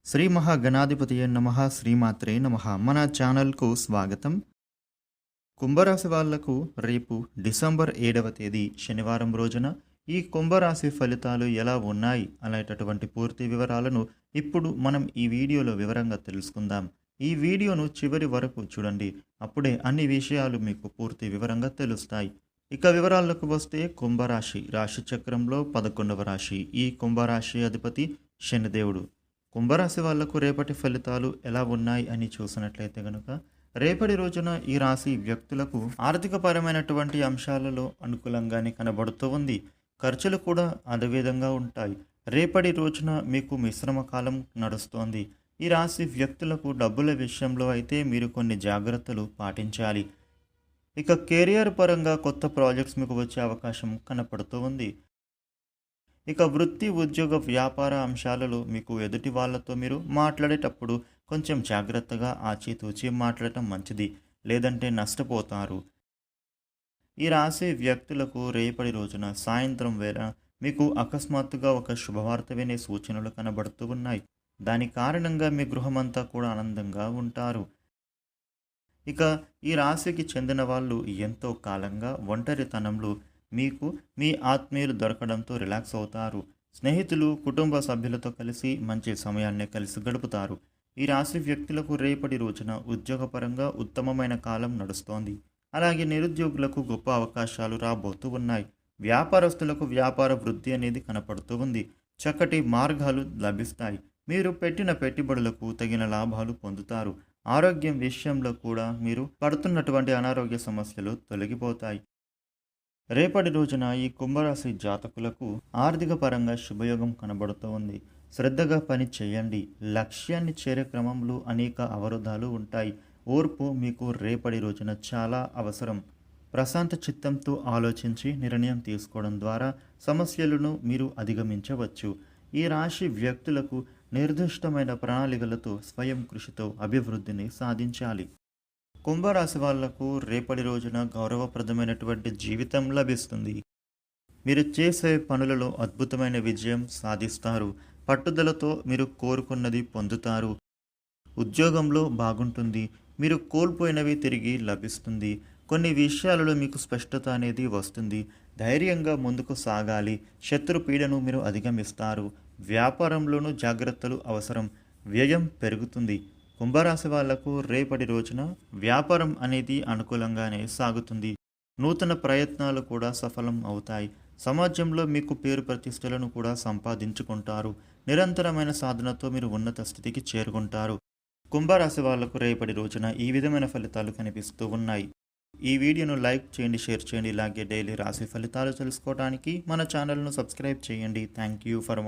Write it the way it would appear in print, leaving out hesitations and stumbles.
శ్రీ మహాగణాధిపతియే నమః శ్రీమాత్రే నమః. మన ఛానల్కు స్వాగతం. కుంభరాశి వాళ్లకు రేపు డిసెంబర్ 7వ తేదీ శనివారం రోజున ఈ కుంభరాశి ఫలితాలు ఎలా ఉన్నాయి అనేటటువంటి పూర్తి వివరాలను ఇప్పుడు మనం ఈ వీడియోలో వివరంగా తెలుసుకుందాం. ఈ వీడియోను చివరి వరకు చూడండి, అప్పుడే అన్ని విషయాలు మీకు పూర్తి వివరంగా తెలుస్తాయి. ఇక వివరాలకు వస్తే కుంభరాశి రాశి చక్రంలో 11వ రాశి. ఈ కుంభరాశి అధిపతి శనిదేవుడు. కుంభరాశి వాళ్లకు రేపటి ఫలితాలు ఎలా ఉన్నాయి అని చూసినట్లయితే గనుక, రేపటి రోజున ఈ రాశి వ్యక్తులకు ఆర్థికపరమైనటువంటి అంశాలలో అనుకూలంగానే కనబడుతూ ఉంది. ఖర్చులు కూడా అదే విధంగా ఉంటాయి. రేపటి రోజున మీకు మిశ్రమ కాలం నడుస్తోంది. ఈ రాశి వ్యక్తులకు డబ్బుల విషయంలో అయితే మీరు కొన్ని జాగ్రత్తలు పాటించాలి. ఇక కెరియర్ పరంగా కొత్త ప్రాజెక్ట్స్ మీకు వచ్చే అవకాశం కనపడుతూ ఉంది. ఇక వృత్తి, ఉద్యోగ, వ్యాపార అంశాలలో మీకు ఎదుటి వాళ్ళతో మీరు మాట్లాడేటప్పుడు కొంచెం జాగ్రత్తగా ఆచితూచి మాట్లాడటం మంచిది, లేదంటే నష్టపోతారు. ఈ రాశి వ్యక్తులకు రేపటి రోజున సాయంత్రం వేళ మీకు అకస్మాత్తుగా ఒక శుభవార్త వినే సూచనలు కనబడుతూ ఉన్నాయి. దాని కారణంగా మీ గృహమంతా కూడా ఆనందంగా ఉంటారు. ఇక ఈ రాశికి చెందిన వాళ్ళు ఎంతో కాలంగా ఒంటరితనంలో మీకు మీ ఆత్మీయులు దొరకడంతో రిలాక్స్ అవుతారు. స్నేహితులు, కుటుంబ సభ్యులతో కలిసి మంచి సమయాన్ని కలిసి గడుపుతారు. ఈ రాశి వ్యక్తులకు రేపటి రోజున ఉద్యోగపరంగా ఉత్తమమైన కాలం నడుస్తోంది. అలాగే నిరుద్యోగులకు గొప్ప అవకాశాలు రాబోతూ ఉన్నాయి. వ్యాపారస్తులకు వ్యాపార వృద్ధి అనేది కనపడుతూ ఉంది. చక్కటి మార్గాలు లభిస్తాయి. మీరు పెట్టిన పెట్టుబడులకు తగిన లాభాలు పొందుతారు. ఆరోగ్యం విషయంలో కూడా మీరు పడుతున్నటువంటి అనారోగ్య సమస్యలు తొలగిపోతాయి. రేపటి రోజున ఈ కుంభరాశి జాతకులకు ఆర్థిక పరంగా శుభయోగం కనబడుతూ ఉంది. శ్రద్ధగా పని చేయండి. లక్ష్యాన్ని చేరే క్రమంలో అనేక అవరోధాలు ఉంటాయి. ఓర్పు మీకు రేపటి రోజున చాలా అవసరం. ప్రశాంత చిత్తంతో ఆలోచించి నిర్ణయం తీసుకోవడం ద్వారా సమస్యలను మీరు అధిగమించవచ్చు. ఈ రాశి వ్యక్తులకు నిర్దిష్టమైన ప్రణాళికలతో స్వయం కృషితో అభివృద్ధిని సాధించాలి. కుంభరాశి వాళ్లకు రేపటి రోజున గౌరవప్రదమైనటువంటి జీవితం లభిస్తుంది. మీరు చేసే పనులలో అద్భుతమైన విజయం సాధిస్తారు. పట్టుదలతో మీరు కోరుకున్నది పొందుతారు. ఉద్యోగంలో బాగుంటుంది. మీరు కోల్పోయినవి తిరిగి లభిస్తుంది. కొన్ని విషయాలలో మీకు స్పష్టత అనేది వస్తుంది. ధైర్యంగా ముందుకు సాగాలి. శత్రు పీడను మీరు అధిగమిస్తారు. వ్యాపారంలోనూ జాగ్రత్తలు అవసరం. వ్యయం పెరుగుతుంది. కుంభరాశి వాళ్లకు రేపటి రోజున వ్యాపారం అనేది అనుకూలంగానే సాగుతుంది. నూతన ప్రయత్నాలు కూడా సఫలం అవుతాయి. సమాజంలో మీకు పేరు ప్రతిష్టలను కూడా సంపాదించుకుంటారు. నిరంతరమైన సాధనతో మీరు ఉన్నత స్థితికి చేరుకుంటారు. కుంభరాశి వాళ్లకు రేపటి రోజున ఈ విధమైన ఫలితాలు కనిపిస్తూ ఉన్నాయి. ఈ వీడియోను లైక్ చేయండి, షేర్ చేయండి. ఇలాగే డైలీ రాశి ఫలితాలు తెలుసుకోవడానికి మన ఛానల్ను సబ్స్క్రైబ్ చేయండి. Thank you for